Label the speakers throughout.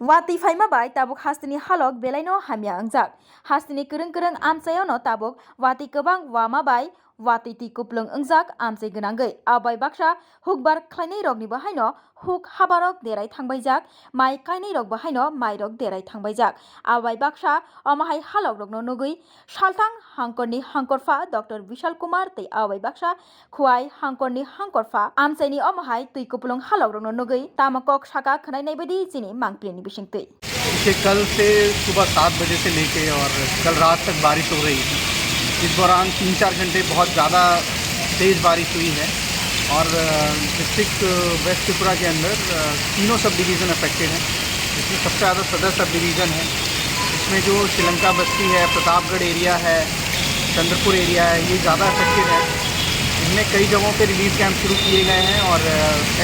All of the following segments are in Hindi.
Speaker 1: Wati faima bai tabuk hastini halok belaino hamya angjak. Hastini kereng amsayono tabuk wati kebang wama bai wati ti kuplung angjak amsai genanggei. Abai baksa hukbar khlainai rokni bahaino huk habarok derai thangbaijak. Mai kainai rok bahaino mai rok derai thangbaijak. Abai baksa amahai halok rokno nugui saltang hangkorni hangkorfa Dr. Vishal Kumar tei abai baksa khuai hangkorni hangkorfa amsaini amahai tui kuplung halok rokno nugui tamakok saka khnainai badi chini mangprini बिशिंगतुई।
Speaker 2: कल से सुबह 7 बजे से लेके और कल रात तक बारिश हो रही थी। इस दौरान 3-4 घंटे बहुत ज़्यादा तेज़ बारिश हुई है और डिस्ट्रिक्ट वेस्ट त्रिपुरा के अंदर तीनों सब डिवीज़न अफेक्टेड हैं। इसमें सबसे ज़्यादा सदर सब डिवीज़न है। इसमें जो श्रीलंका बस्ती है, प्रतापगढ़ एरिया है, चंद्रपुर एरिया है, ये ज़्यादा अफेक्टेड है। इनमें कई जगहों पे रिलीफ कैंप शुरू किए गए हैं और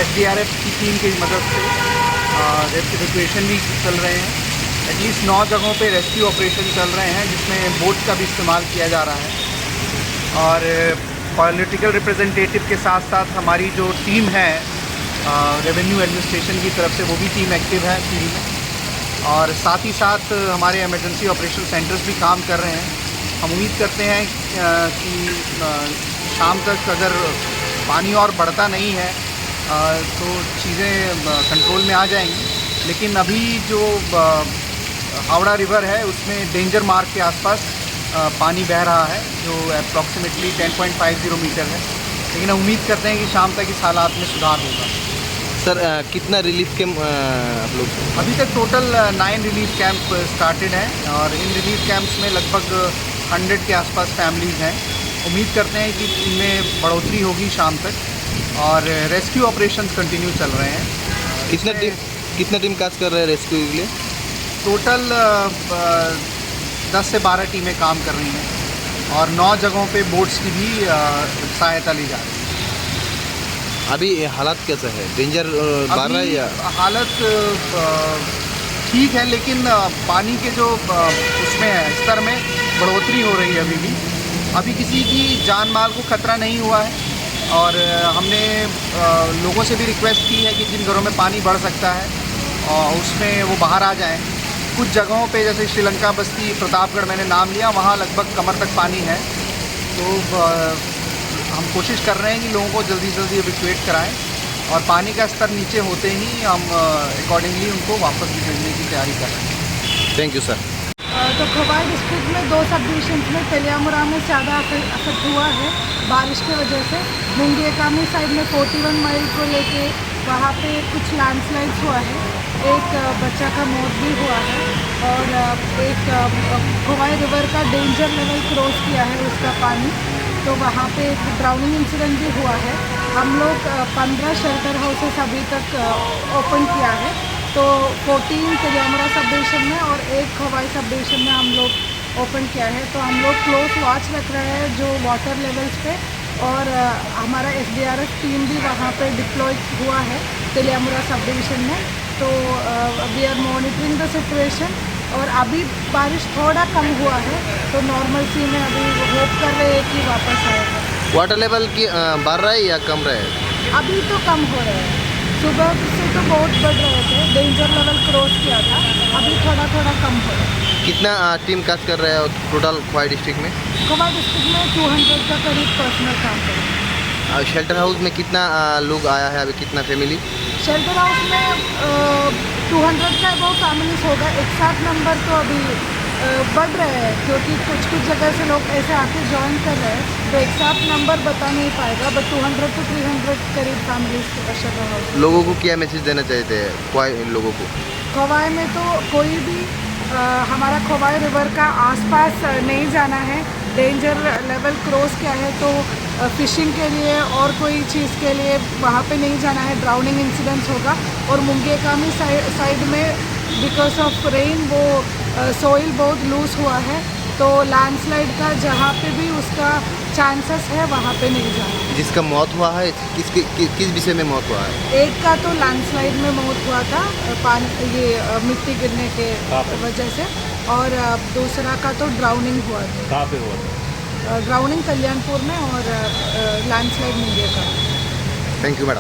Speaker 2: SDRF की टीम की मदद से रेस्क्यू भी चल रहे हैं। एटलीस्ट 9 जगहों पे रेस्क्यू ऑपरेशन चल रहे हैं जिसमें बोट का भी इस्तेमाल किया जा रहा है। और पॉलिटिकल रिप्रेजेंटेटिव के साथ साथ हमारी जो टीम है रेवेन्यू एडमिनिस्ट्रेशन की तरफ से, वो भी टीम एक्टिव है फील्ड में। और साथ ही साथ हमारे इमरजेंसी ऑपरेशन सेंटर्स भी काम कर रहे हैं। हम उम्मीद करते हैं कि शाम तक अगर पानी और बढ़ता नहीं है तो चीज़ें कंट्रोल में आ जाएंगी। लेकिन अभी जो हावड़ा रिवर है उसमें डेंजर मार्क के आसपास पानी बह रहा है जो अप्रॉक्सीमेटली 10.50 मीटर है। लेकिन हम उम्मीद करते हैं कि शाम तक इस हालात में सुधार होगा।
Speaker 3: सर कितना रिलीफ कैंप आप लोग?
Speaker 2: अभी तक टोटल 9 रिलीफ कैंप स्टार्टेड हैं और इन रिलीफ कैंप्स में लगभग 100 के आसपास फैमिलीज़ हैं। उम्मीद करते हैं कि इनमें बढ़ोतरी होगी शाम तक और रेस्क्यू ऑपरेशंस कंटिन्यू चल रहे हैं।
Speaker 3: कितना टीम काज कर रहे हैं रेस्क्यू के लिए?
Speaker 2: टोटल 10 से 12 टीमें काम कर रही हैं और 9 जगहों पे बोट्स की भी सहायता ली जा रही है।
Speaker 3: अभी हालात कैसा है? डेंजर बढ़ रहा है या?
Speaker 2: हालत ठीक है, लेकिन पानी के जो उसमें है स्तर में बढ़ोतरी हो रही है। अभी किसी की जान माल को खतरा नहीं हुआ है और हमने लोगों से भी रिक्वेस्ट की है कि जिन घरों में पानी बढ़ सकता है और उसमें वो बाहर आ जाएं। कुछ जगहों पे जैसे श्रीलंका बस्ती, प्रतापगढ़ मैंने नाम लिया, वहाँ लगभग कमर तक पानी है। तो हम कोशिश कर रहे हैं कि लोगों को जल्दी से जल्दी इवैक्यूएट कराएं और पानी का स्तर नीचे होते ही हम अकॉर्डिंगली उनको वापस भेजने की तैयारी कर रहे हैं।
Speaker 3: Thank you sir.
Speaker 4: तो खोवाई डिस्ट्रिक्ट में 2 सब डिविजन में तेलियामुरा में ज़्यादा अफेक्ट हुआ है बारिश की वजह से। मुंगेकामी साइड में 41 माइल को लेके वहाँ पे कुछ लैंडस्लाइड्स हुआ है। एक बच्चा का मौत भी हुआ है और एक खोवाई रिवर का डेंजर लेवल क्रॉस किया है उसका पानी, तो वहाँ पे एक ड्राउनिंग इंसिडेंट भी हुआ है। हम लोग 15 शेल्टर हाउसेस अभी तक ओपन किया है, तो 14 तेलियामुरा सब डिविजन में और 1 खोवाई सब डिविजन में हम लोग ओपन किया है। तो हम लोग क्लोज वॉच रख रहे हैं जो वाटर लेवल्स पे और हमारा SDRF टीम भी वहाँ पे डिप्लॉय हुआ है तेलियामुरा सब डिविजन में। तो we are monitoring the situation और अभी बारिश थोड़ा कम हुआ है तो नॉर्मल सी में अभी होप कर रहे हैं कि वापस आएगा।
Speaker 3: वाटर लेवल की बढ़ रहा है या कम रहा है?
Speaker 4: अभी तो कम हो रहा है। सुबह से तो बहुत बढ़ रहे थे, डेंजर लेवल क्रॉस किया था, अभी थोड़ा कम हो रहा है।
Speaker 3: कितना टीम काज कर रहा है टोटल खोवाई डिस्ट्रिक्ट में?
Speaker 4: खोवाई डिस्ट्रिक्ट में 200 का करीब पर्सनल काम कर रहे हैं।
Speaker 3: शेल्टर हाउस में कितना लोग आया है अभी? कितना फैमिली?
Speaker 4: शेल्टर हाउस में 200 का वो फैमिलीज होगा। एक साथ नंबर तो अभी बढ़ रहे हैं क्योंकि कुछ जगह से लोग ऐसे आके ज्वाइन कर रहे हैं, तो एक साथ नंबर बता नहीं पाएगा, बट 200 to 300 करीब फैमिलीज के शेल्टर हाउस।
Speaker 3: लोगों को क्या मैसेज देना चाहते हैं खोवाई लोगों को?
Speaker 4: खोवाई में तो कोई भी हमारा खोवाई रिवर का आसपास नहीं जाना है। डेंजर लेवल क्रॉस किया है तो फिशिंग के लिए और कोई चीज़ के लिए वहाँ पे नहीं जाना है, ड्राउनिंग इंसिडेंट्स होगा। और मुंगेकामी साइड में बिकॉज ऑफ रेन वो सोइल बहुत लूज हुआ है, तो लैंडस्लाइड का जहाँ पे भी उसका चांसेस है वहाँ पे नहीं जाना।
Speaker 3: जिसका मौत हुआ है किस विषय में मौत हुआ है?
Speaker 4: एक का तो लैंडस्लाइड में मौत हुआ था, पानी ये मिट्टी गिरने के वजह से, और दूसरा का तो ड्राउनिंग हुआ था।
Speaker 3: कहाँ पे हुआ था?
Speaker 4: ड्राउनिंग कल्याणपुर में और लैंडस्लाइड मुंगेर का।
Speaker 3: Thank you madam.